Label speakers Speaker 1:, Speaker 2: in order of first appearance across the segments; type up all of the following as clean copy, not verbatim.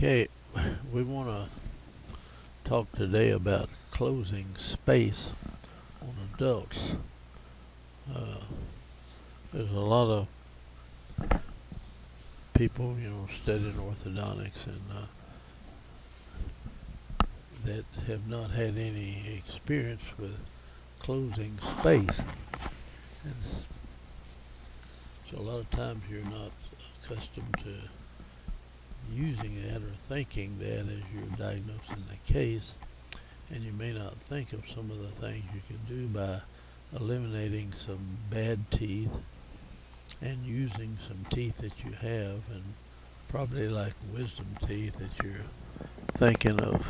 Speaker 1: Okay, we want to talk today about closing space on adults. Uh, there's a lot of people, studying orthodontics and that have not had any experience with closing space. And so a lot of times you're not accustomed to using that or thinking that as you're diagnosing the case, and you may not think of some of the things you can do by eliminating some bad teeth and using some teeth that you have, and probably like wisdom teeth that you're thinking of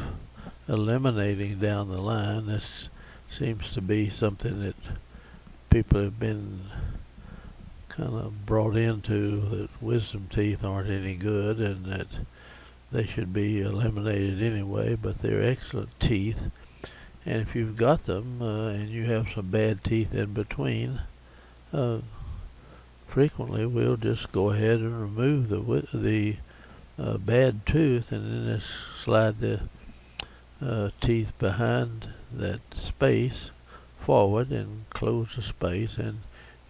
Speaker 1: eliminating down the line. This seems to be something that people have been kind of brought into, that wisdom teeth aren't any good and that they should be eliminated anyway, but they're excellent teeth. And if you've got them and you have some bad teeth in between, frequently we'll just go ahead and remove the bad tooth and then just slide the teeth behind that space forward and close the space and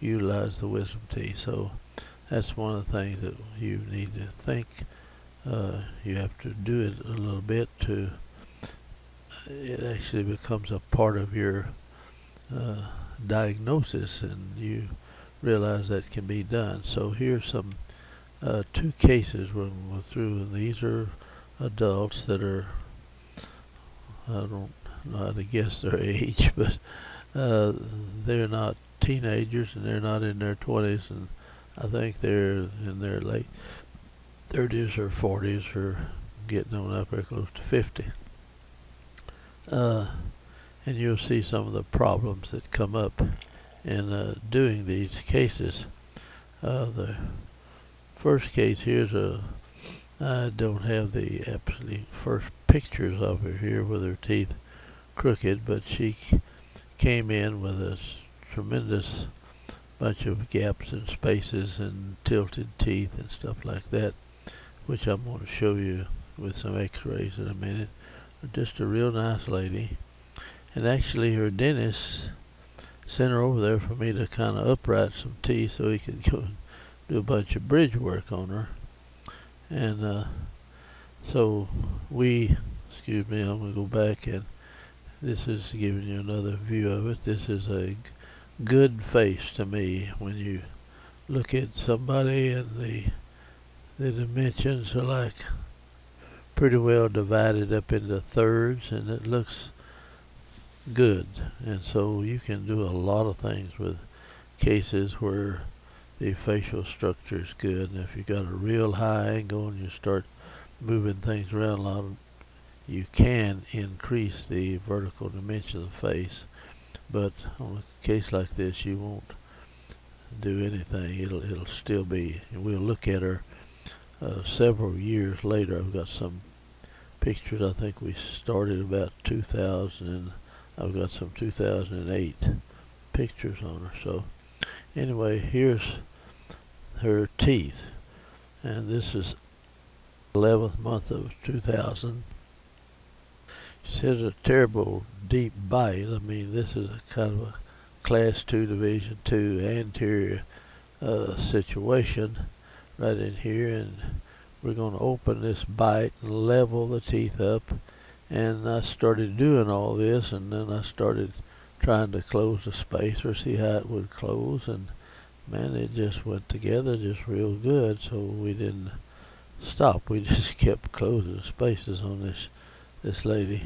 Speaker 1: utilize the wisdom teeth. So that's one of the things that you need to think. You have to do it a little bit to it actually becomes a part of your diagnosis, and you realize that can be done. So here's some two cases we're going to go through, and these are adults that are, I don't know how to guess their age, but they're not teenagers and they're not in their 20s, and I think they're in their late 30s or 40s or getting on up there close to 50. And you'll see some of the problems that come up in doing these cases. The first case here's I don't have the absolutely first pictures of her here with her teeth crooked, but she came in with a tremendous bunch of gaps and spaces and tilted teeth and stuff like that, which I'm going to show you with some x-rays in a minute. Just a real nice lady, and actually her dentist sent her over there for me to kind of upright some teeth so he could go and do a bunch of bridge work on her. And so excuse me, I'm going to go back, and this is giving you another view of it. This is a good face to me when you look at somebody, and the dimensions are like pretty well divided up into thirds, and it looks good. And so you can do a lot of things with cases where the facial structure is good, and if you got a real high angle and you start moving things around a lot, you can increase the vertical dimension of the face. But on a case like this, you won't do anything. It'll still be, and we'll look at her several years later. I've got some pictures. I think we started about 2000, and I've got some 2008 pictures on her. So anyway, here's her teeth, and this is 11th month of 2000. She had a terrible deep bite. I mean, this is a kind of a class 2 division 2 anterior situation right in here, and we're going to open this bite and level the teeth up. And I started doing all this, and then I started trying to close the space or see how it would close, and man, it just went together just real good. So we didn't stop. We just kept closing spaces on this lady.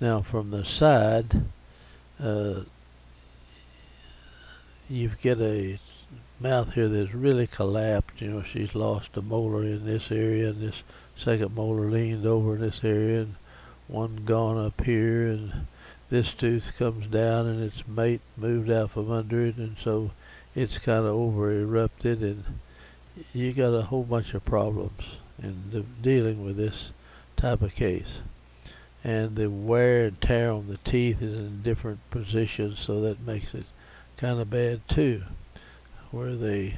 Speaker 1: Now from the side, you get a mouth here that's really collapsed. She's lost a molar in this area, and this second molar leaned over in this area, and one gone up here, and this tooth comes down and its mate moved out from under it, and so it's kind of over erupted, and you got a whole bunch of problems in dealing with this type of case. And the wear and tear on the teeth is in different positions, so that makes it kind of bad too, where they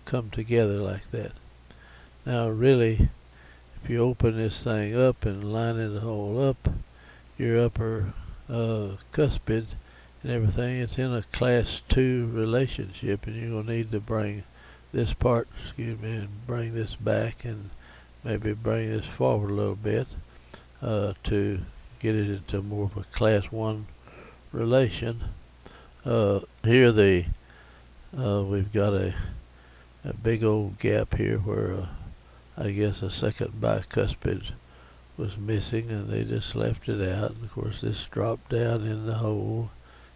Speaker 1: come together like that. Now really, if you open this thing up and line it all up, your upper cuspid and everything, it's in a class 2 relationship, and you're going to need to bring this part, and bring this back, and maybe bring this forward a little bit to get it into more of a class 1 relation. Here we've got a big old gap here where I guess a second bicuspid was missing, and they just left it out. And of course this dropped down in the hole,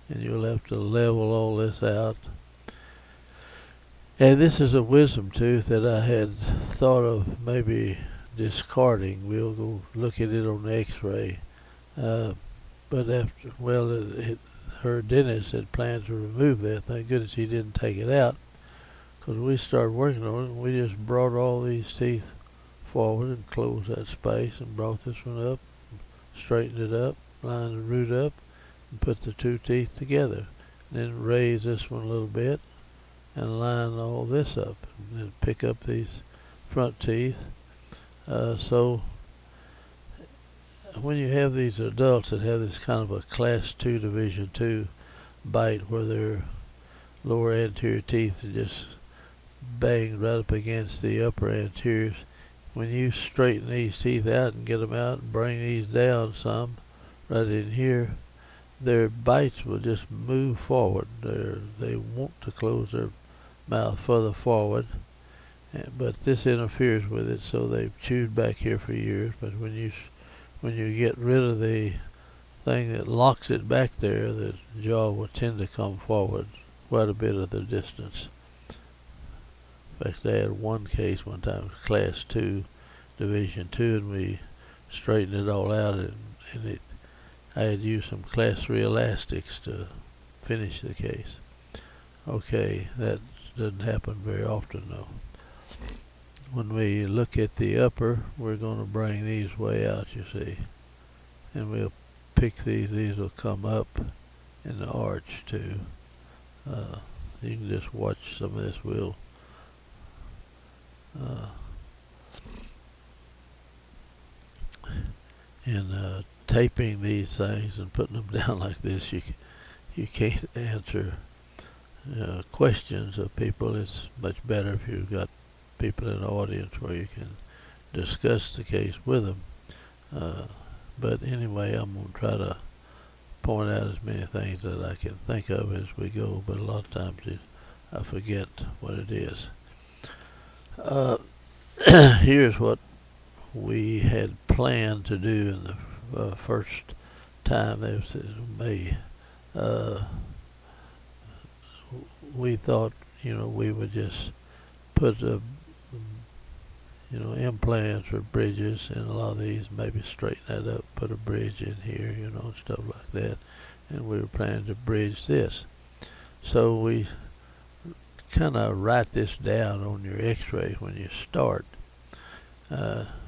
Speaker 1: and you'll have to level all this out. And this is a wisdom tooth that I had thought of maybe discarding. We'll go look at it on the x-ray. But after, well, her dentist had planned to remove that. Thank goodness he didn't take it out, because we started working on it, and we just brought all these teeth forward and closed that space and brought this one up, straightened it up, lined the root up, and put the two teeth together. And then raise this one a little bit and line all this up, and then pick up these front teeth. So when you have these adults that have this kind of a class 2 division 2 bite, where their lower anterior teeth are just banged right up against the upper anteriors, when you straighten these teeth out and get them out and bring these down some right in here, their bites will just move forward. They want to close their mouth further forward, but this interferes with it, so they've chewed back here for years. But when you get rid of the thing that locks it back there, the jaw will tend to come forward quite a bit of the distance. In fact, I had one case one time, class 2, division 2, and we straightened it all out, and I had used some class 3 elastics to finish the case. Okay, that doesn't happen very often though. When we look at the upper, we're going to bring these way out, you see, and we'll pick these will come up in the arch too. You can just watch some of this. We'll taping these things and putting them down like this, you can't answer questions of people. It's much better if you've got people in the audience where you can discuss the case with them. But anyway, I'm going to try to point out as many things that I can think of as we go, but a lot of times I forget what it is. Here's what we had planned to do in the first time. It was in May. We thought, we would just put implants or bridges in a lot of these, maybe straighten that up, put a bridge in here, stuff like that. And we were planning to bridge this. So we kind of write this down on your x-ray when you start.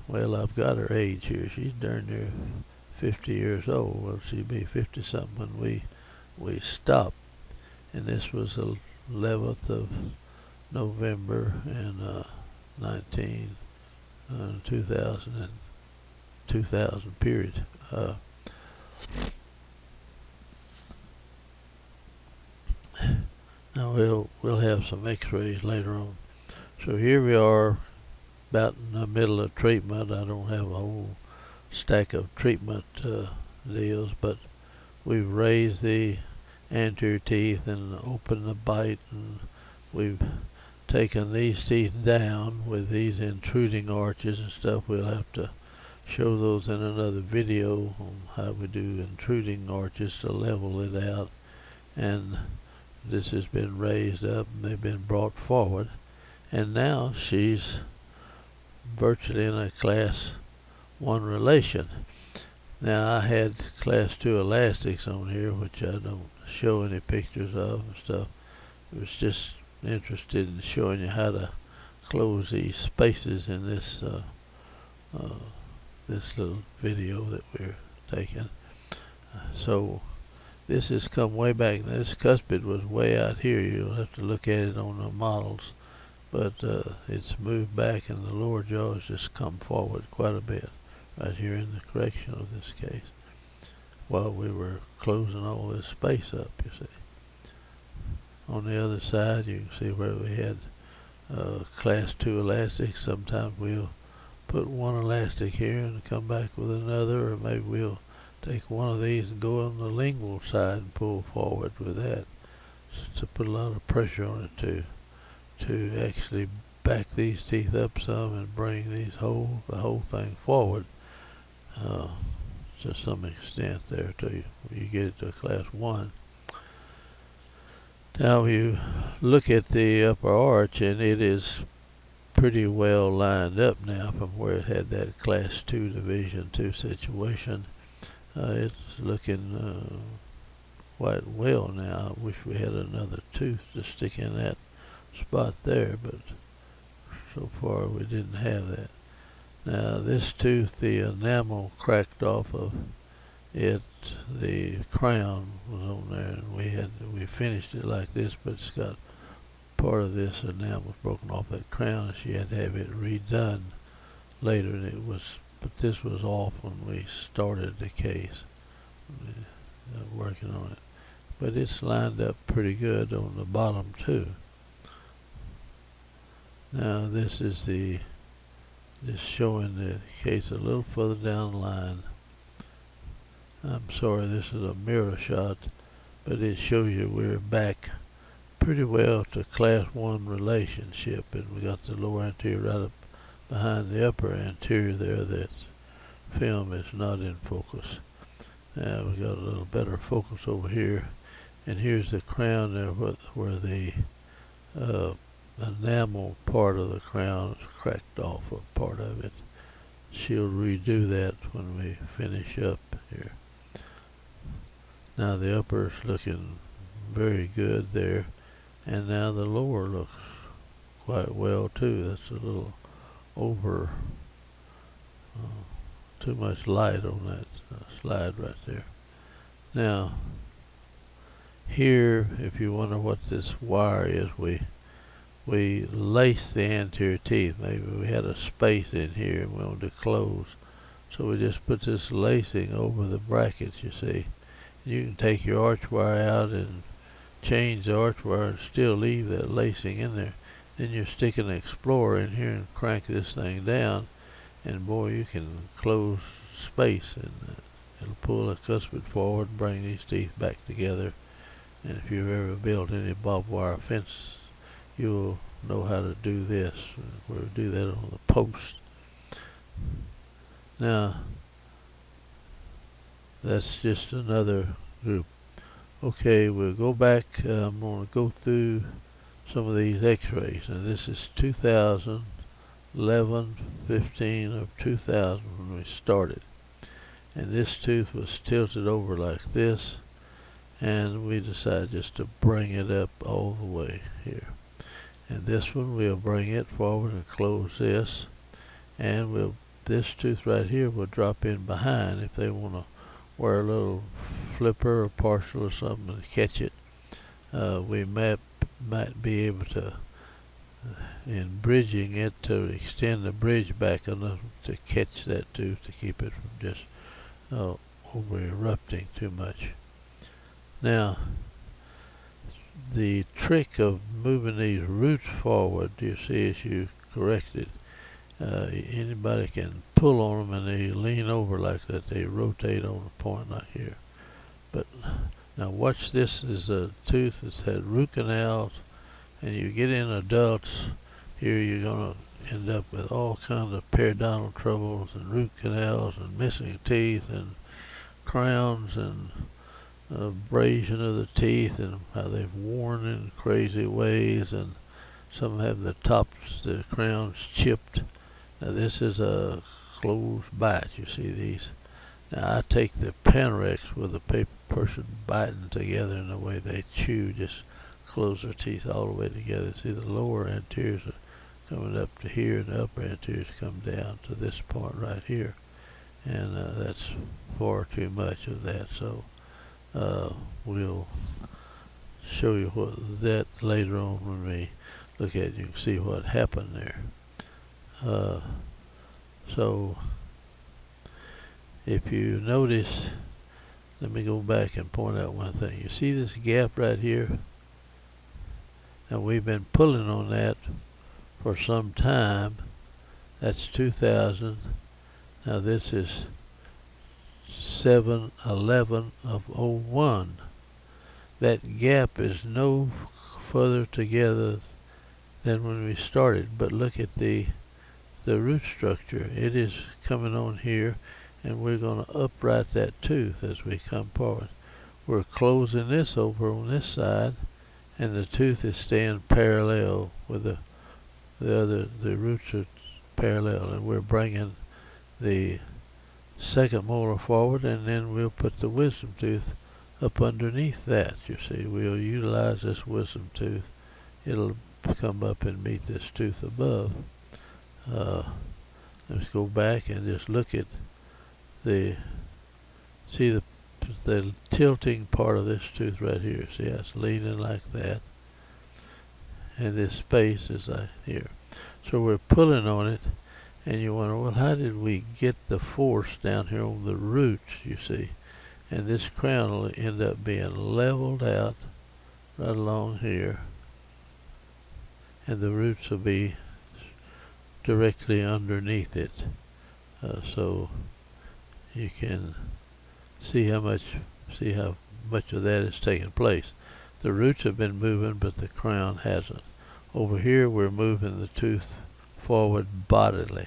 Speaker 1: Well, I've got her age here. She's darn near 50 years old. Well, she'd be 50 something when we stopped. And this was the 11th of November in 2000 period. Now we'll have some x-rays later on. So here we are about in the middle of treatment. I don't have a whole stack of treatment deals, but we've raised the anterior teeth and opened the bite, and we've taken these teeth down with these intruding arches and stuff. We'll have to show those in another video on how we do intruding arches to level it out. And this has been raised up and they've been brought forward, and now she's virtually in a class 1 relation. Now I had class 2 elastics on here, which I don't show any pictures of and stuff. I was just interested in showing you how to close these spaces in this this little video that we're taking. So this has come way back. This cuspid was way out here. You'll have to look at it on the models but it's moved back and the lower jaw has just come forward quite a bit right here in the correction of this case while we were closing all this space up, you see. On the other side, you can see where we had class 2 elastics. Sometimes we'll put one elastic here and come back with another, or maybe we'll take one of these and go on the lingual side and pull forward with that to put a lot of pressure on it to actually back these teeth up some and bring the whole thing forward to some extent there till you get it to a class 1. Now you look at the upper arch, and it is pretty well lined up now from where it had that class 2 division 2 situation. It's looking quite well now. I wish we had another tooth to stick in that spot there, but so far we didn't have that. Now this tooth, the enamel cracked off of it. The crown was on there, and we finished it like this, but it's got part of this enamel broken off that crown, and she had to have it redone later. And but this was off when we started the case, working on it. But it's lined up pretty good on the bottom too. Now this is just showing the case a little further down the line. I'm sorry, this is a mirror shot, but it shows you we're back pretty well to class 1 relationship, and we got the lower anterior right up behind the upper anterior there. That film is not in focus. Now we got a little better focus over here, and here's the crown there where the enamel part of the crown is cracked off, or part of it. She'll redo that when we finish up here. Now the upper is looking very good there, and now the lower looks quite well too. That's a little over too much light on that slide right there. Now here, if you wonder what this wire is, we lace the anterior teeth. Maybe we had a space in here and we wanted to close, so we just put this lacing over the brackets, you see. You can take your arch wire out and change the arch wire and still leave that lacing in there. Then you stick an Explorer in here and crank this thing down, and boy, you can close space, and it'll pull the cuspid forward and bring these teeth back together. And if you've ever built any barbed wire fence, you'll know how to do this. We'll do that on the post. Now that's just another group. Okay, we'll go back. I'm going to go through some of these x-rays. And this is 2011, 15 of 2000 when we started. And this tooth was tilted over like this, and we decided just to bring it up all the way here. And this one, we'll bring it forward and close this, and this tooth right here will drop in behind if they want to wear a little flipper or partial or something to catch it. We might be able to, in bridging it, to extend the bridge back enough to catch that tooth, to keep it from just over erupting too much. Now, the trick of moving these roots forward, you see, as you correct it, anybody can pull on them and they lean over like that. They rotate on a point like here. But now watch, this is a tooth that's had root canals, and you get in adults here, you're going to end up with all kinds of periodontal troubles and root canals and missing teeth and crowns and abrasion of the teeth, and how they've worn in crazy ways, and some have the tops, the crowns chipped. Now this is a closed bite, you see these. Now I take the Panorex with a paper person biting together in the way they chew, just close their teeth all the way together. See, the lower anteriors are coming up to here, and the upper anteriors come down to this point right here. And that's far too much of that, so we'll show you what that later on when we look at it, you can see what happened there. So if you notice, let me go back and point out one thing. You see this gap right here? And we've been pulling on that for some time. That's 2000. Now this is 7/11 of 01. That gap is no further together than when we started, but look at the root structure. It is coming on here, and we're going to upright that tooth as we come forward. We're closing this over on this side, and the tooth is staying parallel with the roots are parallel, and we're bringing the second molar forward, and then we'll put the wisdom tooth up underneath that. You see, we'll utilize this wisdom tooth. It'll come up and meet this tooth above. Let's go back and just look at see the tilting part of this tooth right here. See how it's leaning like that, and this space is like here. So we're pulling on it, and you wonder, well, how did we get the force down here on the roots, you see? And this crown will end up being leveled out right along here, and the roots will be directly underneath it. So you can see how much of that is taking place. The roots have been moving, but the crown hasn't. Over here we're moving the tooth forward bodily.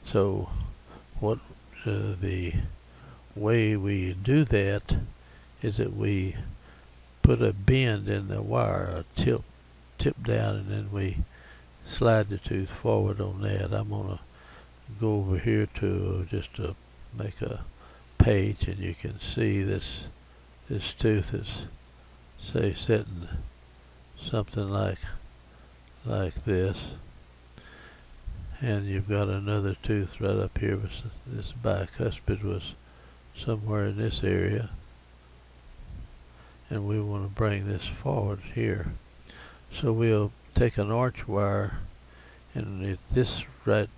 Speaker 1: So what the way we do that is that we put a bend in the wire, a tip down, and then we slide the tooth forward on that. I'm going to go over here to just to make a page, and you can see this tooth is, say, sitting something like this, and you've got another tooth right up here. This bicuspid was somewhere in this area, and we want to bring this forward here. So we'll take an arch wire, and this right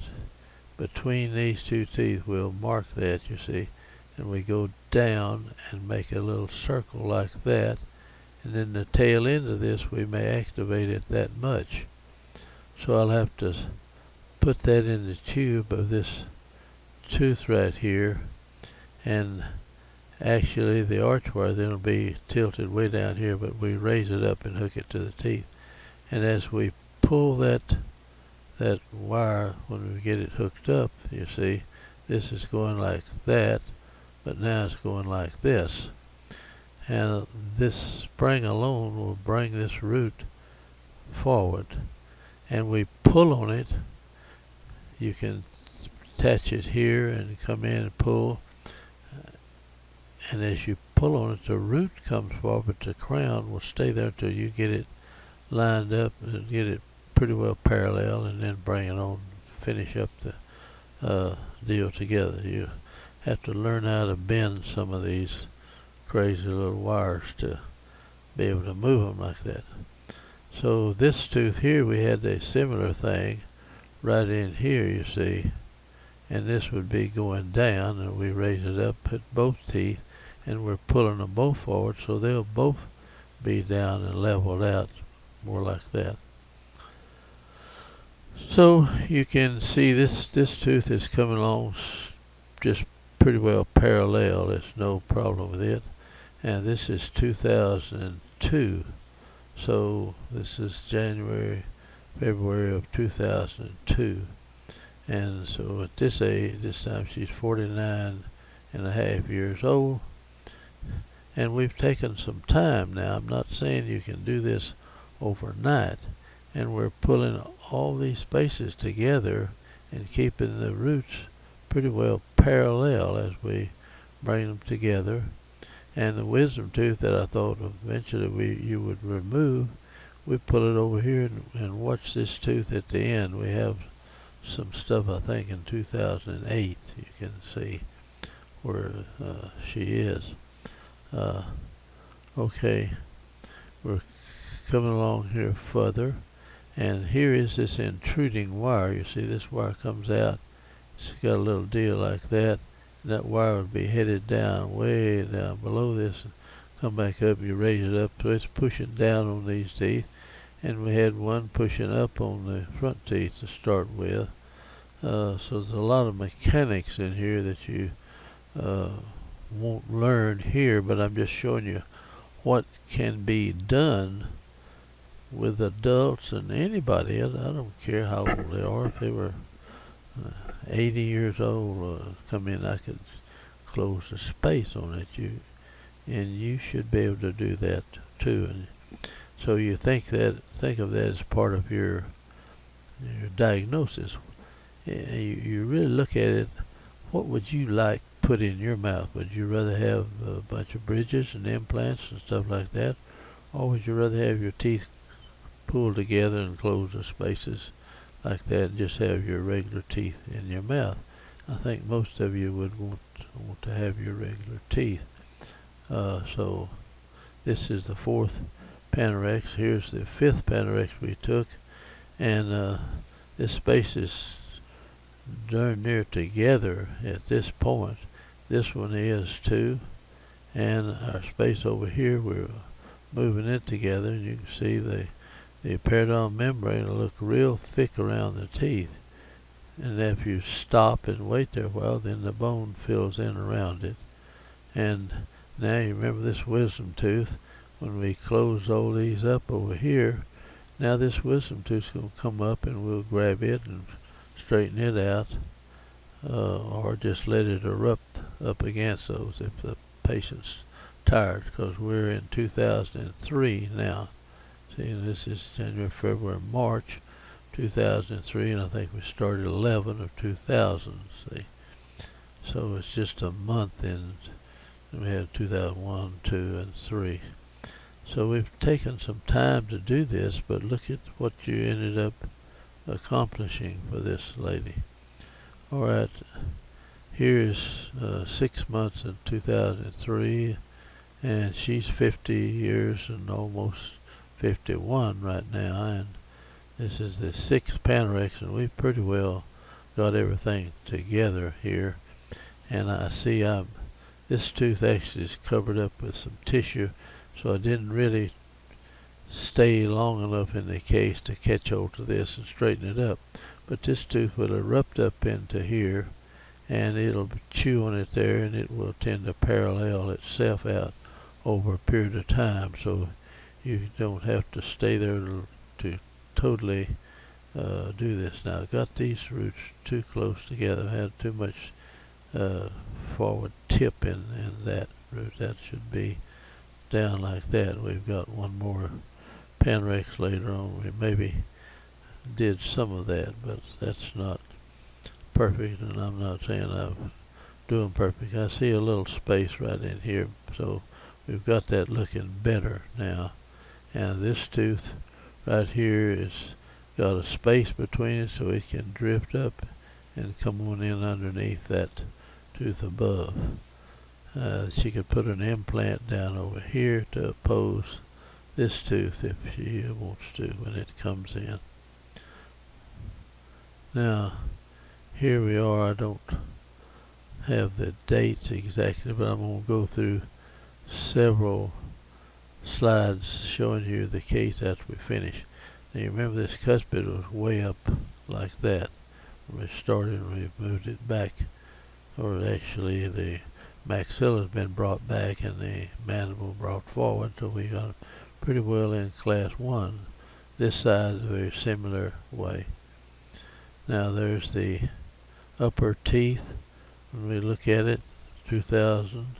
Speaker 1: between these two teeth, we'll mark that, you see, and we go down and make a little circle like that, and then the tail end of this we may activate it that much. So I'll have to put that in the tube of this tooth right here, and actually the arch wire then will be tilted way down here, but we raise it up and hook it to the teeth. And as we pull that wire, when we get it hooked up, you see, this is going like that, but now it's going like this. And this spring alone will bring this root forward. And we pull on it. You can attach it here and come in and pull. And as you pull on it, the root comes forward, but the crown will stay there until you get it lined up and get it pretty well parallel, and then bring it on, finish up the deal together. You have to learn how to bend some of these crazy little wires to be able to move them like that. So this tooth here, we had a similar thing right in here, you see, and this would be going down, and we raise it up at both teeth, and we're pulling them both forward, so they'll both be down and leveled out more like that. So you can see this tooth is coming along just pretty well parallel. There's no problem with it. And this is 2002. So this is January, February of 2002. And so at this age, this time she's 49.5 years old. And we've taken some time now. I'm not saying you can do this overnight. And we're pulling all these spaces together and keeping the roots pretty well parallel as we bring them together. And the wisdom tooth that I thought eventually you would remove, we pull it over here and watch this tooth at the end. We have some stuff, I think, in 2008. You can see where she is. Okay, we're coming along here further, and here is this intruding wire. You see this wire comes out. It's got a little deal like that. That wire would be headed down, way down below this, and come back up. You raise it up, so it's pushing down on these teeth. And we had one pushing up on the front teeth to start with. So there's a lot of mechanics in here that you won't learn here, but I'm just showing you what can be done with adults and anybody. I don't care how old they are. If they were 80 years old, come in, I could close the space on it. And you should be able to do that too. And so you think of that as part of your diagnosis. You really look at it. What would you like put in your mouth? Would you rather have a bunch of bridges and implants and stuff like that, or would you rather have your teeth pulled together and close the spaces like that and just have your regular teeth in your mouth? I think most of you would want to have your regular teeth. So this is the 4th Panorex. Here's the 5th Panorex we took, and this space is darn near together at this point. This one is too, and our space over here, we're moving it together, and you can see the periodontal membrane will look real thick around the teeth, and if you stop and wait there a while, then the bone fills in around it. And now you remember this wisdom tooth. When we close all these up over here, now this wisdom tooth's going to come up, and we'll grab it and straighten it out, or just let it erupt up against those if the patient's tired, because we're in 2003 now. See, this is January, February, March 2003, and I think we started 11 of 2000. See, so it's just a month in. We had 2001, 2, and 3. So we've taken some time to do this, but look at what you ended up accomplishing for this lady. Alright, here's 6 months in 2003, and she's 50 years and almost 51 right now, and this is the 6th Panorex, and we've pretty well got everything together here. And I see this tooth actually is covered up with some tissue, so I didn't really stay long enough in the case to catch hold to this and straighten it up. But this tooth will erupt up into here, and it'll chew on it there, and it will tend to parallel itself out over a period of time, so you don't have to stay there to totally do this. Now, I got these roots too close together. I had too much forward tip in that root. That should be down like that. We've got one more Panorex later on. We maybe did some of that, but that's not perfect, and I'm not saying I'm doing perfect. I see a little space right in here, so we've got that looking better now. And this tooth right here is got a space between it, so it can drift up and come on in underneath that tooth above. She could put an implant down over here to oppose this tooth if she wants to when it comes in. Now, here we are. I don't have the dates exactly, but I'm going to go through several slides showing you the case after we finish. Now, you remember this cuspid was way up like that when we started, and we moved it back, or actually the maxilla has been brought back and the mandible brought forward, so we got it pretty well in class 1. This side is a very similar way. Now there's the upper teeth when we look at it, 2000,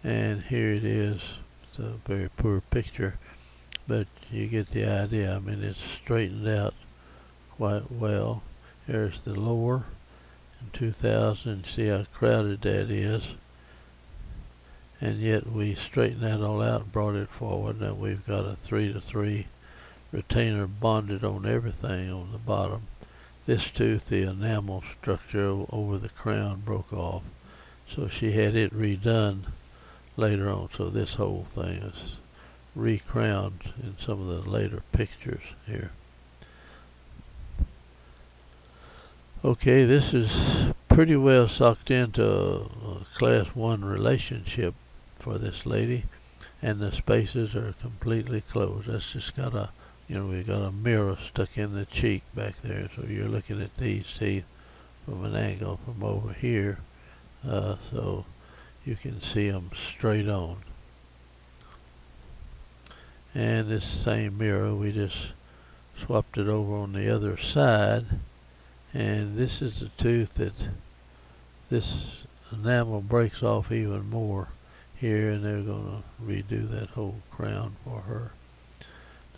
Speaker 1: and here it is. It's a very poor picture, but you get the idea. I mean, it's straightened out quite well. Here's the lower in 2000. See how crowded that is, and yet we straightened that all out and brought it forward. Now we've got a 3-to-3 retainer bonded on everything on the bottom. This tooth, the enamel structure over the crown broke off, so she had it redone later on, so this whole thing is re-crowned in some of the later pictures here. Okay, this is pretty well sucked into a class 1 relationship for this lady, and the spaces are completely closed. That's just got a, we got a mirror stuck in the cheek back there, so you're looking at these teeth from an angle from over here, so you can see them straight on. And this same mirror, we just swapped it over on the other side, and this is the tooth that this enamel breaks off even more here, and they're going to redo that whole crown for her.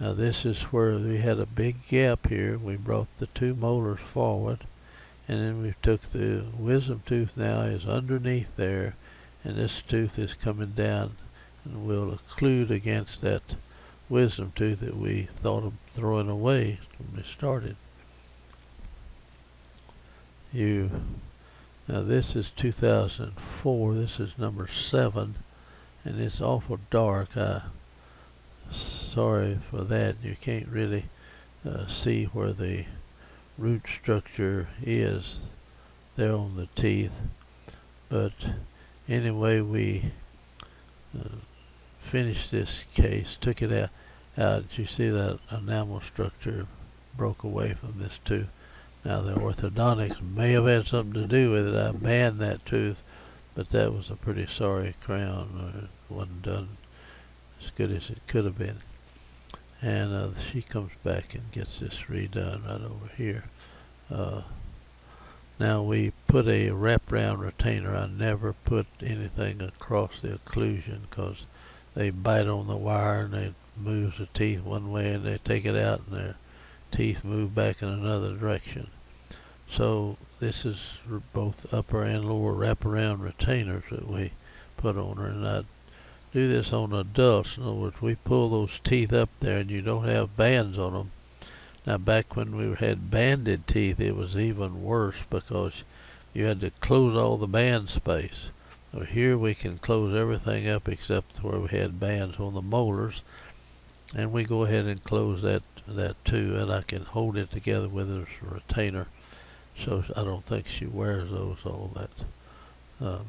Speaker 1: Now this is where we had a big gap here. We brought the 2 molars forward, and then we took the wisdom tooth now is underneath there, and this tooth is coming down and will occlude against that wisdom tooth that we thought of throwing away when we started. Now this is 2004, this is number 7, and it's awful dark. Sorry for that. You can't really see where the root structure is there on the teeth, but anyway, we finished this case, took it out. You see that enamel structure broke away from this tooth. Now the orthodontics may have had something to do with it. I banned that tooth, but that was a pretty sorry crown. It wasn't done as good as it could have been. And she comes back and gets this redone right over here. Now we put a wraparound retainer. I never put anything across the occlusion because they bite on the wire and they move the teeth one way and they take it out and their teeth move back in another direction. So this is both upper and lower wraparound retainers that we put on her, and I do this on adults. In other words, we pull those teeth up there and you don't have bands on them. Now back when we had banded teeth, it was even worse because you had to close all the band space. So here we can close everything up except where we had bands on the molars, and we go ahead and close that too, and I can hold it together with a retainer, so I don't think she wears those all that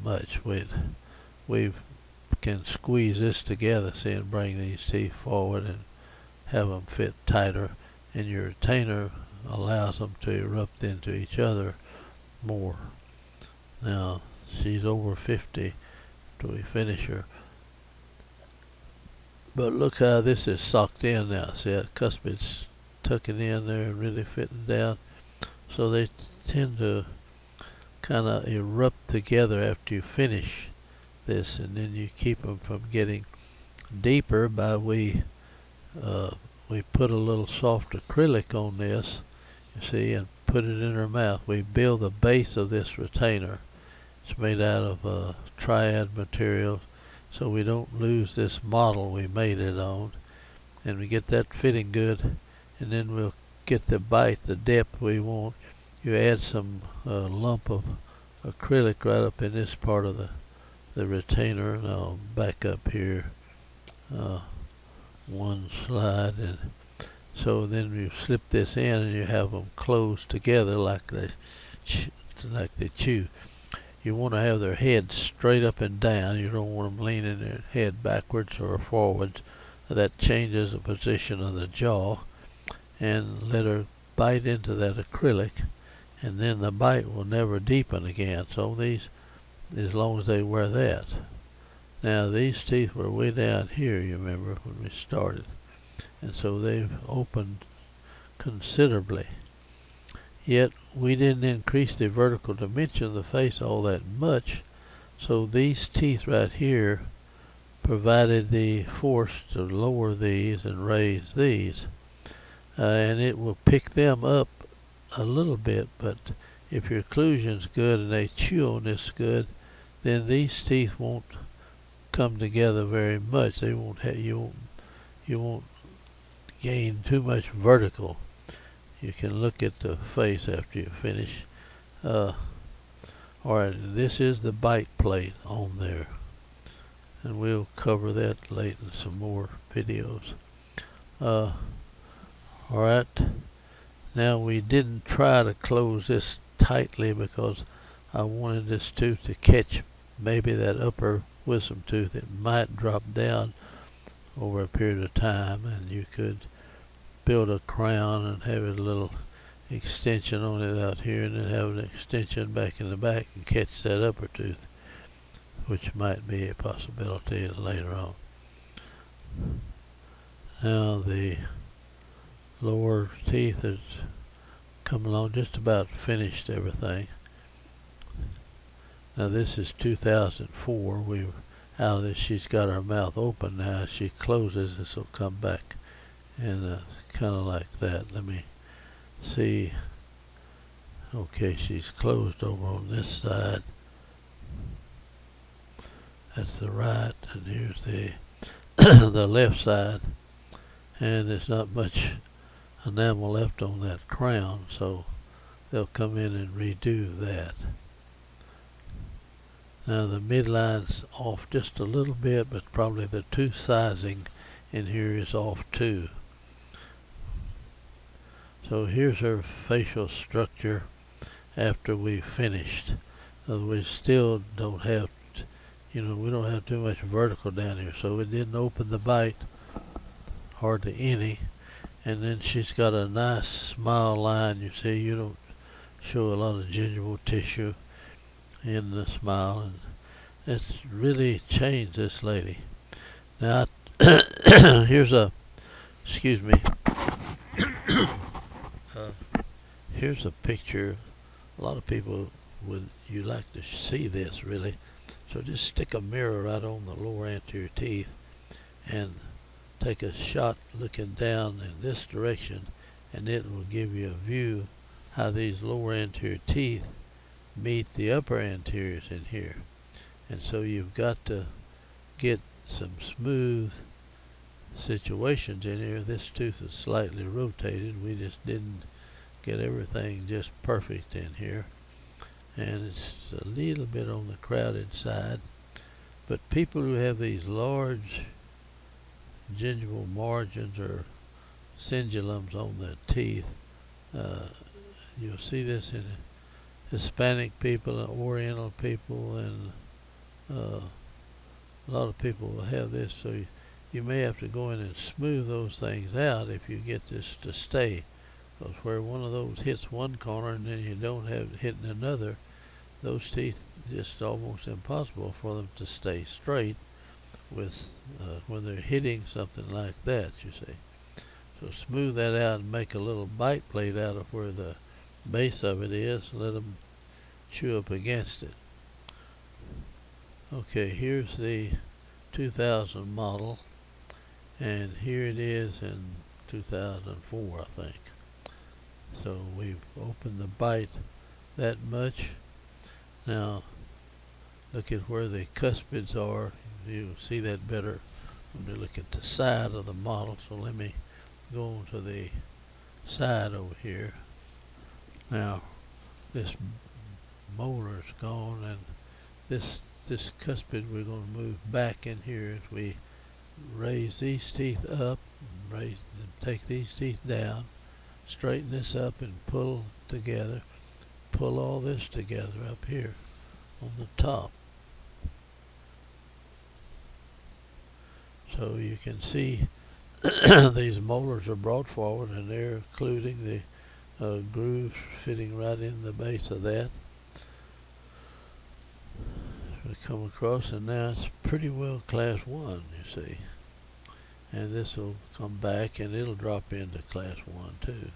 Speaker 1: much. We can squeeze this together, see, and bring these teeth forward and have them fit tighter, and your retainer allows them to erupt into each other more. Now she's over 50 till we finish her. But look how this is socked in now. See that cuspid's tucking in there and really fitting down. So they tend to kind of erupt together after you finish this, and then you keep them from getting deeper by we put a little soft acrylic on this, you see, and put it in her mouth. We build the base of this retainer. It's made out of triad material, so we don't lose this model we made it on, and we get that fitting good, and then we'll get the bite, the depth we want. You add some lump of acrylic right up in this part of the retainer, and I'll back up here one slide, and so then you slip this in and you have them closed together like they chew. You want to have their head straight up and down. You don't want them leaning their head backwards or forwards. That changes the position of the jaw, and let her bite into that acrylic, and then the bite will never deepen again. So these, as long as they wear that. Now these teeth were way down here, you remember, when we started, and so they've opened considerably. Yet we didn't increase the vertical dimension of the face all that much, so these teeth right here provided the force to lower these and raise these, and it will pick them up a little bit. But if your occlusion's good and they chew on this good, then these teeth won't come together very much. They won't have, you won't gain too much vertical. You can look at the face after you finish. Alright, this is the bite plate on there. and we'll cover that later in some more videos. Alright, now we didn't try to close this tightly because I wanted this tooth to catch maybe that upper wisdom tooth. It might drop down over a period of time, and you could build a crown and have a little extension on it out here, and then have an extension back in the back and catch that upper tooth, which might be a possibility later on. Now the lower teeth has come along, just about finished everything. Now this is 2004. We've out of this. She's got her mouth open now. As she closes, this will come back, and kind of like that. Let me see. Okay, she's closed over on this side. That's the right, and here's the the left side, and there's not much enamel left on that crown, so they'll come in and redo that. Now the midline's off just a little bit, but probably the tooth sizing in here is off too. So here's her facial structure after we finished. We still don't have, we don't have too much vertical down here, so it didn't open the bite hardly any. And then she's got a nice smile line. You see, you don't show a lot of gingival tissue in the smile, and it's really changed this lady. Now here's a, excuse me, here's a picture. A lot of people you like to see this really, so just stick a mirror right on the lower anterior teeth and take a shot looking down in this direction, and it will give you a view how these lower anterior teeth meet the upper anteriors in here. And so you've got to get some smooth situations in here. This tooth is slightly rotated. We just didn't get everything just perfect in here, and it's a little bit on the crowded side. But people who have these large gingival margins or cingulums on the teeth, you'll see this in Hispanic people and Oriental people, and a lot of people will have this, so you may have to go in and smooth those things out if you get this to stay, because where one of those hits one corner and then you don't have it hitting another, those teeth, just almost impossible for them to stay straight with when they're hitting something like that, you see. So smooth that out and make a little bite plate out of where the base of it is. Let them chew up against it. Okay, here's the 2000 model, and here it is in 2004, I think. So we've opened the bite that much. Now look at where the cuspids are. You'll see that better when you look at the side of the model. So let me go on to the side over here. Now this molar is gone, and this cuspid we're going to move back in here as we raise these teeth up, take these teeth down, straighten this up and pull together, pull all this together up here on the top. So you can see these molars are brought forward, and they're including the grooves fitting right in the base of that. We come across, and now it's pretty well class 1, you see. And this will come back, and it'll drop into class 1 too,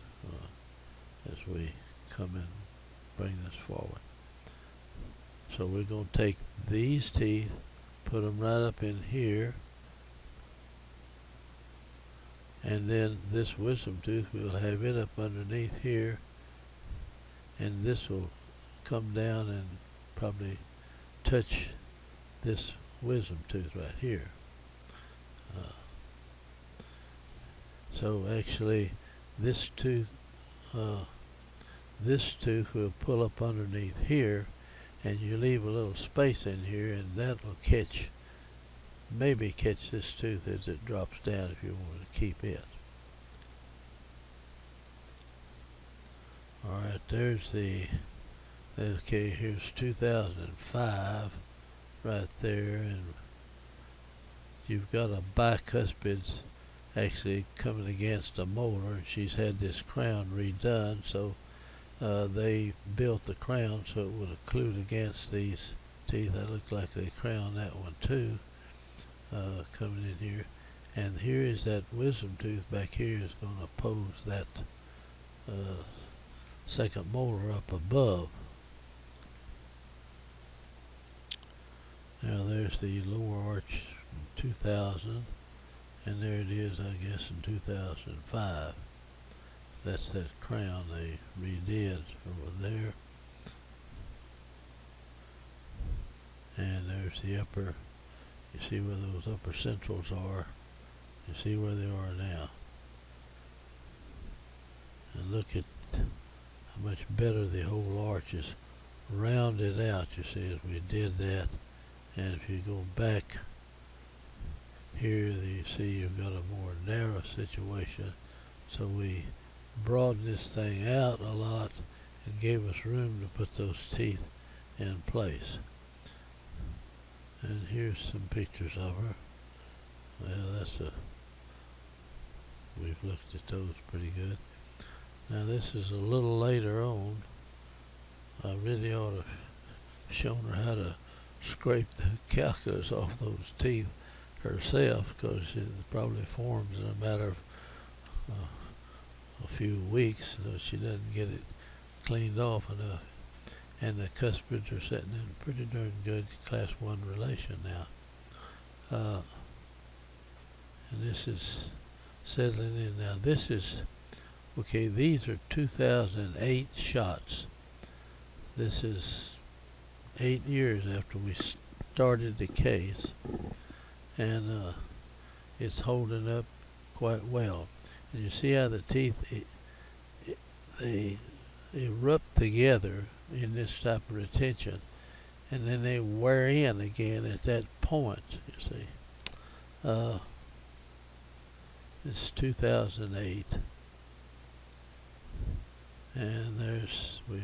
Speaker 1: as we come and bring this forward. So we're going to take these teeth, put them right up in here, and then this wisdom tooth, we'll have it up underneath here, and this will come down and probably touch this wisdom tooth right here. So actually this tooth will pull up underneath here, and you leave a little space in here, and that will catch maybe catch this tooth as it drops down if you want to keep it. Alright, there's the, okay, here's 2005 right there, and you've got a bicuspid actually coming against a molar, and she's had this crown redone, so they built the crown so it would occlude against these teeth. That looked like they crowned that one too, coming in here. And here is that wisdom tooth back here is going to oppose that second molar up above. Now there's the lower arch in 2000, and there it is, I guess, in 2005. That's that crown they redid over there. And there's the upper, you see where those upper centrals are. You see where they are now. And look at how much better the whole arch is rounded out, you see, as we did that. And if you go back here, you see you've got a more narrow situation. So we broadened this thing out a lot and gave us room to put those teeth in place. And here's some pictures of her. Well, we've looked at those pretty good. Now this is a little later on. I really ought to have shown her how to scrape the calculus off those teeth herself, because it probably forms in a matter of a few weeks, so she doesn't get it cleaned off enough. And the cuspids are sitting in pretty darn good class 1 relation now. And this is settling in now. This is, okay, these are 2008 shots. This is 8 years after we started the case, and it's holding up quite well. And you see how the teeth, they erupt together in this type of retention, and then they wear in again at that point, you see. It's 2008, and we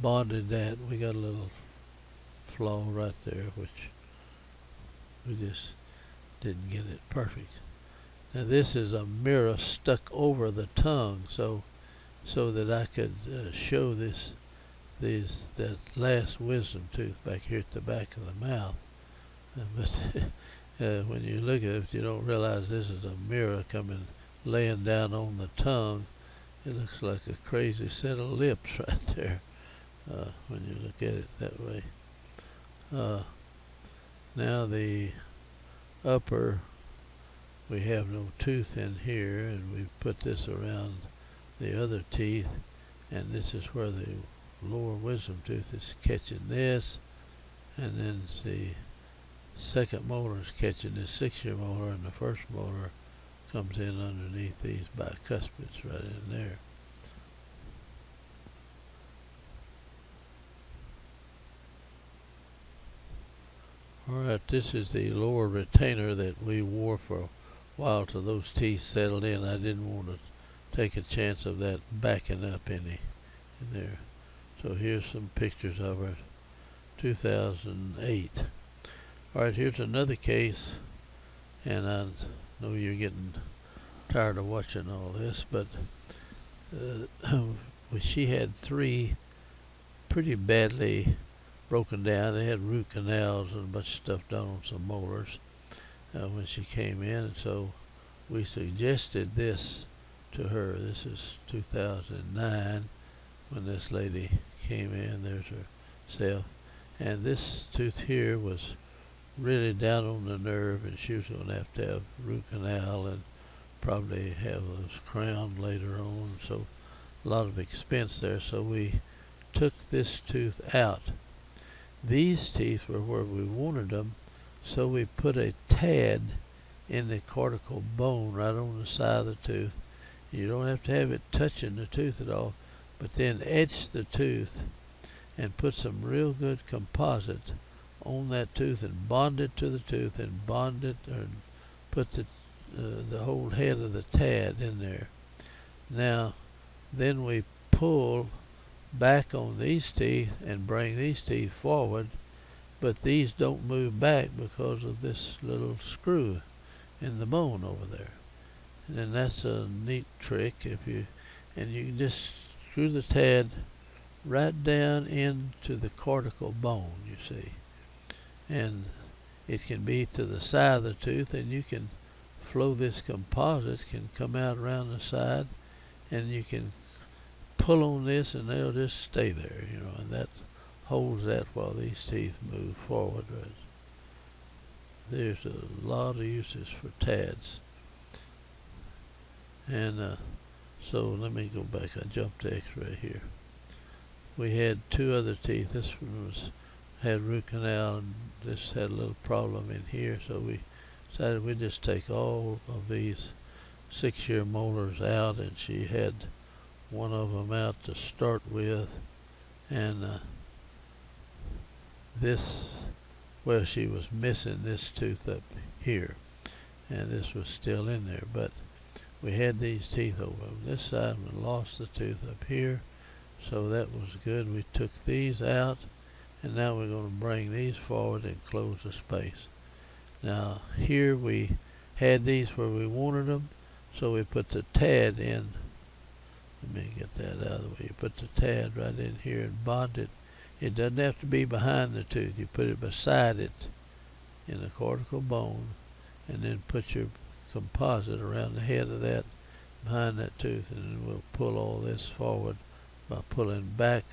Speaker 1: bonded that. We got a little flaw right there, which we just didn't get it perfect. Now this is a mirror stuck over the tongue, so that I could show that last wisdom tooth back here at the back of the mouth. But when you look at it, you don't realize this is a mirror coming, laying down on the tongue. It looks like a crazy set of lips right there when you look at it that way. Now the upper, we have no tooth in here, and we put this around the other teeth, and this is where the lower wisdom tooth is catching this, and then the second molar is catching this 6-year molar, and the first molar comes in underneath these bicuspids right in there. Alright, this is the lower retainer that we wore for a while till those teeth settled in. I didn't want to take a chance of that backing up any in there. So here's some pictures of her, 2008. Alright, here's another case, and I know you're getting tired of watching all this, but she had 3 pretty badly broken down. They had root canals and a bunch of stuff done on some molars when she came in, and so we suggested this to her. This is 2009 when this lady came in. There's herself, and this tooth here was really down on the nerve, and she was going to have root canal and probably have those crowned later on, so a lot of expense there. So we took this tooth out. These teeth were where we wanted them, so we put a tad in the cortical bone right on the side of the tooth. You don't have to have it touching the tooth at all, but then etch the tooth and put some real good composite on that tooth and bond it to the tooth and bond it, or put the whole head of the tad in there. Now, then we pull back on these teeth and bring these teeth forward, but these don't move back because of this little screw in the bone over there. And that's a neat trick. You can just screw the tad right down into the cortical bone, you see. And it can be to the side of the tooth, and you can flow this composite, can come out around the side, and you can pull on this and they'll just stay there, and that holds that while these teeth move forward. There's a lot of uses for tads. And so let me go back. I jumped to x-ray here. We had two other teeth. This one had root canal, and this had a little problem in here, so we decided we'd just take all of these 6-year molars out, and she had one of them out to start with, and she was missing this tooth up here, and this was still in there, but we had these teeth over on this side, and we lost the tooth up here, so that was good. We took these out, and now we're going to bring these forward and close the space. Now here we had these where we wanted them, so we put the tad in. Let me get that out of the way. You put the tad right in here and bond it. It doesn't have to be behind the tooth. You put it beside it in the cortical bone, and then put your composite around the head of that, behind that tooth, and then we'll pull all this forward by pulling back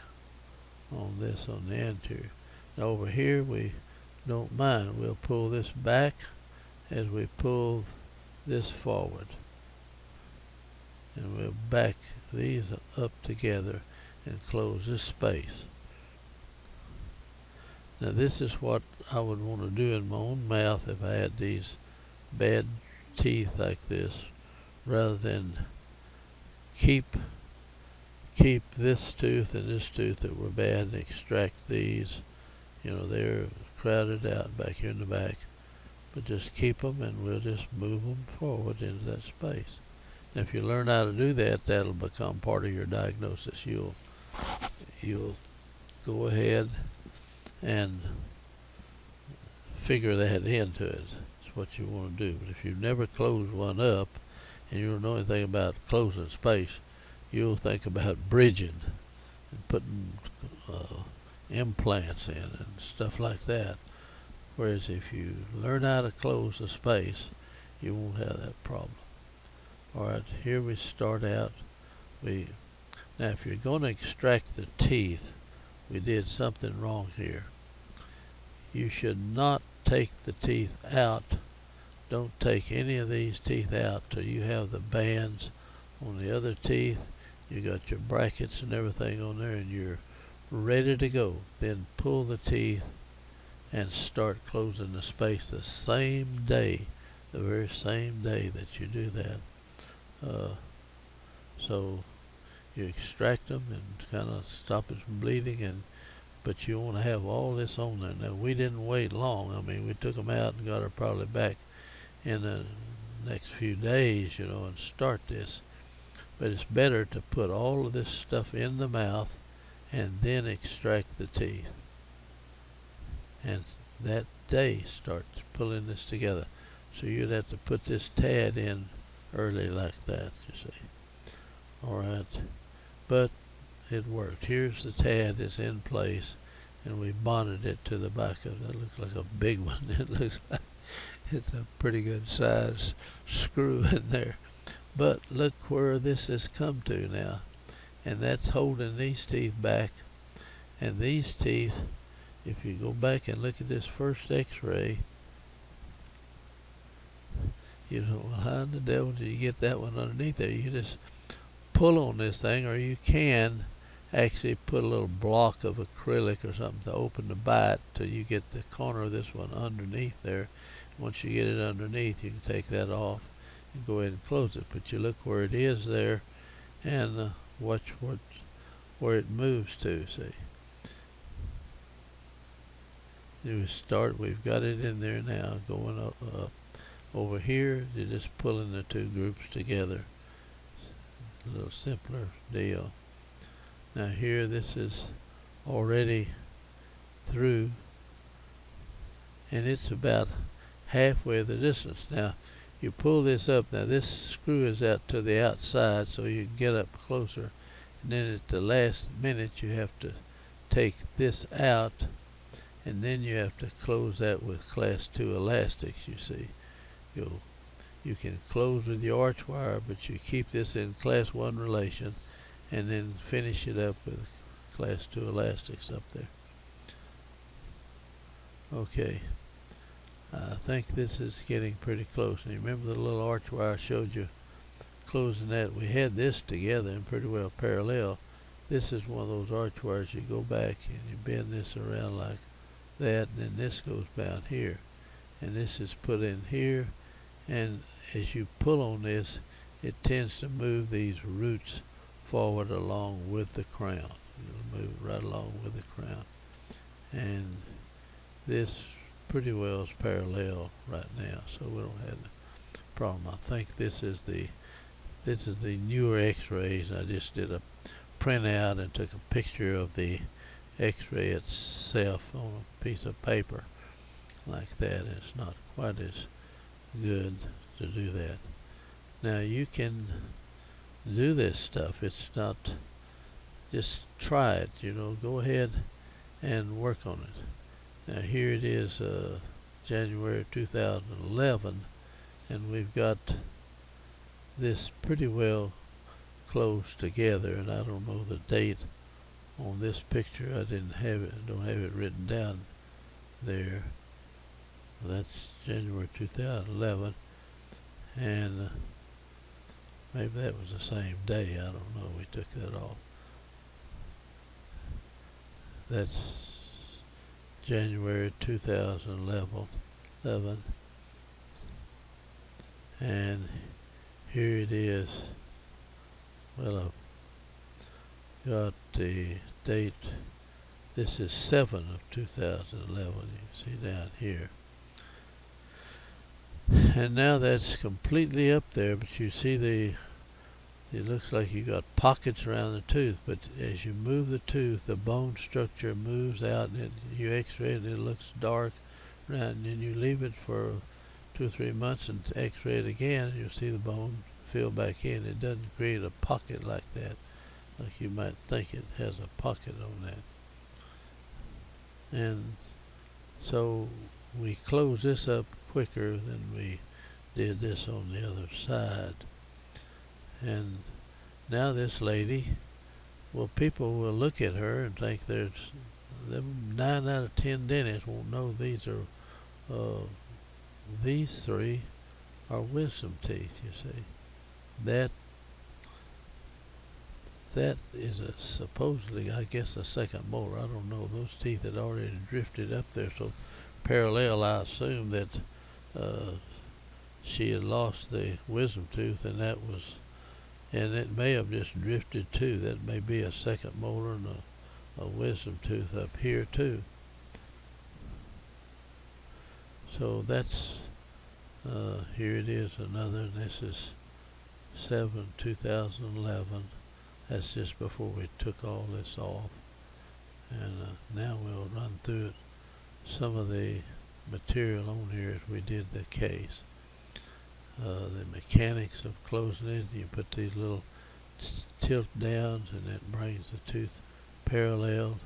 Speaker 1: on this on the anterior. Now over here we don't mind. We'll pull this back as we pull this forward, and we'll back these up together and close this space. Now this is what I would want to do in my own mouth if I had these bad teeth like this, rather than keep this tooth and this tooth that were bad and extract these. They're crowded out back here in the back, but just keep them, and we'll just move them forward into that space. And if you learn how to do that, that'll become part of your diagnosis. You'll go ahead and figure that into it. It's what you want to do. But if you've never closed one up and you don't know anything about closing space, you'll think about bridging and putting implants in and stuff like that. Whereas if you learn how to close the space, you won't have that problem. Alright, here we start out. Now if you're going to extract the teeth, we did something wrong here. You should not take the teeth out. Don't take any of these teeth out till you have the bands on the other teeth. You got your brackets and everything on there, and you're ready to go. Then pull the teeth and start closing the space the same day, the very same day that you do that. So you extract them and kind of stop it from bleeding, but you want to have all this on there. Now we didn't wait long. I mean, we took them out and got her probably back in the next few days, and start this. But it's better to put all of this stuff in the mouth and then extract the teeth. And that day start pulling this together. So you'd have to put this tad in early like that, you see. Alright. But it worked. Here's the tad is in place, and we bonded it to the back of it. That looks like a big one. It looks like it's a pretty good size screw in there. But look where this has come to now. And that's holding these teeth back. And these teeth, if you go back and look at this first x-ray, well, how in the devil did you get that one underneath there? You just pull on this thing, or you can actually put a little block of acrylic or something to open the bite till you get the corner of this one underneath there. Once you get it underneath, you can take that off and go ahead and close it. But you look where it is there, and watch where it moves to, see. we've got it in there now, going up. Over here, you're just pulling the two groups together. A little simpler deal. Now here, this is already through, and it's about halfway the distance. Now you pull this up. Now this screw is out to the outside, so you can get up closer, and then at the last minute you have to take this out, and then you have to close that with class 2 elastics. You see, you can close with your arch wire, but you keep this in class 1 relation, and then finish it up with class 2 elastics up there. Okay, I think this is getting pretty close. And you remember the little arch wire I showed you closing that? We had this together and pretty well parallel. This is one of those arch wires. You go back and you bend this around like that, and then this goes down here, and this is put in here, and as you pull on this, it tends to move these roots forward along with the crown. It'll move right along with the crown, and this pretty well is parallel right now, so we don't have a problem. I think this is the newer X-rays. I just did a printout and took a picture of the X-ray itself on a piece of paper like that. It's not quite as good to do that. Now you can do this stuff. It's not, just try it, you know, go ahead and work on it. Now here it is, January 2011, and we've got this pretty well close together, and I don't know the date on this picture. I don't have it written down there. That's January 2011, and maybe that was the same day. I don't know. We took that off. That's January 2011, and here it is. Well, I've got the date. This is 7 of 2011. You see down here. And now that's completely up there, but you see it looks like you got pockets around the tooth, but as you move the tooth, the bone structure moves out, and you x-ray it, and it looks dark around, and then you leave it for 2 or 3 months and x-ray it again, and you'll see the bone fill back in. It doesn't create a pocket like that, like you might think it has a pocket on that. And so we close this up quicker than we did this on the other side. And now this lady, well, people will look at her and think there's 9 out of 10 dentists won't know these are these 3 are wisdom teeth. You see, that is supposedly, I guess, a second molar. I don't know. Those teeth had already drifted up there, so parallel, I assume that she had lost the wisdom tooth, and it may have just drifted too. That may be a second molar and a wisdom tooth up here too. So that's here it is, another. This is 7/2011. That's just before we took all this off, and now we'll run through it, some of the material on here as we did the case. The mechanics of closing it, you put these little tilt downs, and that brings the tooth parallel.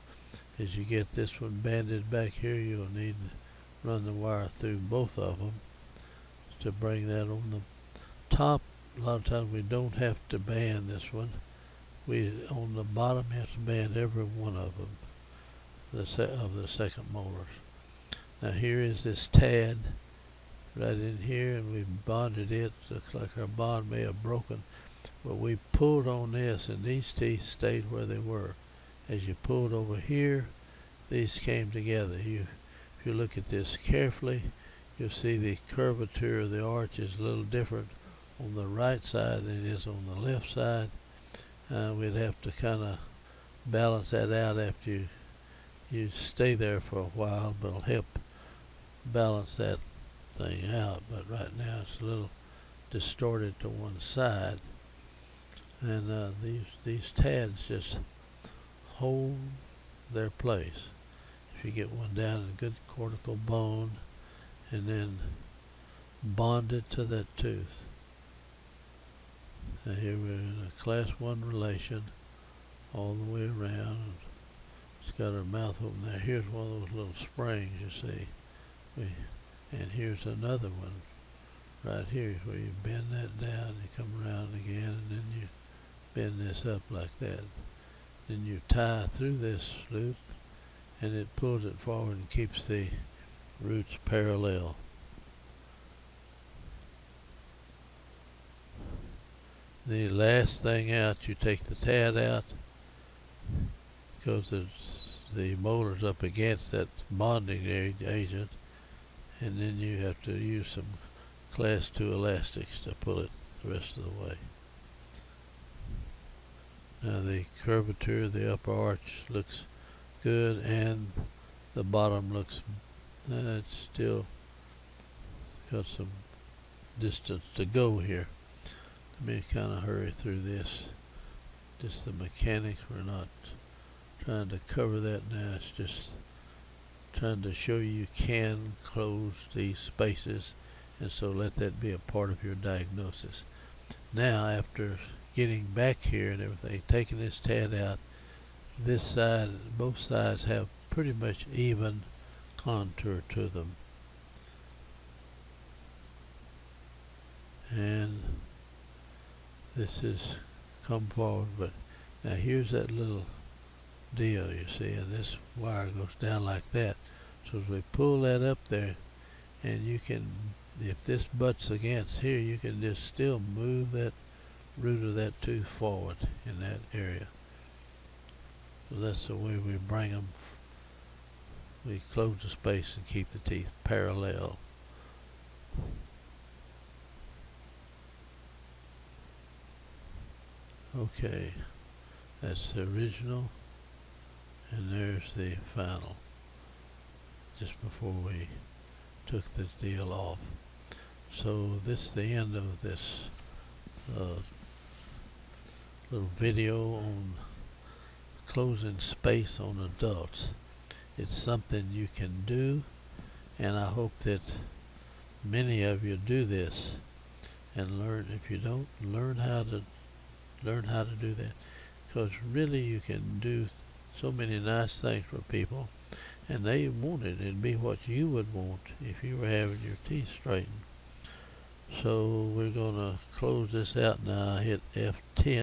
Speaker 1: As you get this one banded back here, you'll need to run the wire through both of them to bring that on the top. A lot of times we don't have to band this one. On the bottom have to band every one of them, of the second molars. Now here is this tad right in here, and we bonded it. Looks like our bond may have broken, but we pulled on this, and these teeth stayed where they were. As you pulled over here, these came together. If you look at this carefully, you'll see the curvature of the arch is a little different on the right side than it is on the left side. We'd have to kind of balance that out after you you stay there for a while, but it'll help balance that thing out. But right now it's a little distorted to one side, and these tads just hold their place. If you get one down in a good cortical bone and then bond it to that tooth. Now here we're in a class 1 relation all the way around. It's got her mouth open there. Here's one of those little springs, you see. And here's another one right here where you bend that down, you come around again, and then you bend this up like that. Then you tie through this loop, and it pulls it forward and keeps the roots parallel. The last thing out, you take the tad out because the molar's up against that bonding agent, and then you have to use some class 2 elastics to pull it the rest of the way. Now the curvature of the upper arch looks good, and the bottom looks, it's still got some distance to go here. Let me kind of hurry through this. Just the mechanics, we're not trying to cover that now. It's just trying to show you can close these spaces, and so let that be a part of your diagnosis. Now, after getting back here and everything, taking this tad out, this side, both sides have pretty much even contour to them. And this is come forward, but now here's that little deal, you see, and this wire goes down like that. So as we pull that up there, and you can, if this butts against here, you can just still move that root of that tooth forward in that area. So that's the way we bring them. We close the space and keep the teeth parallel. Okay, that's the original, and there's the final, just before we took this deal off. So this is the end of this little video on closing space on adults. It's something you can do, and I hope that many of you do this and learn. If you don't, learn how to do that, because really you can do so many nice things for people, and they want it. It'd be what you would want if you were having your teeth straightened. So we're going to close this out now. I hit F10.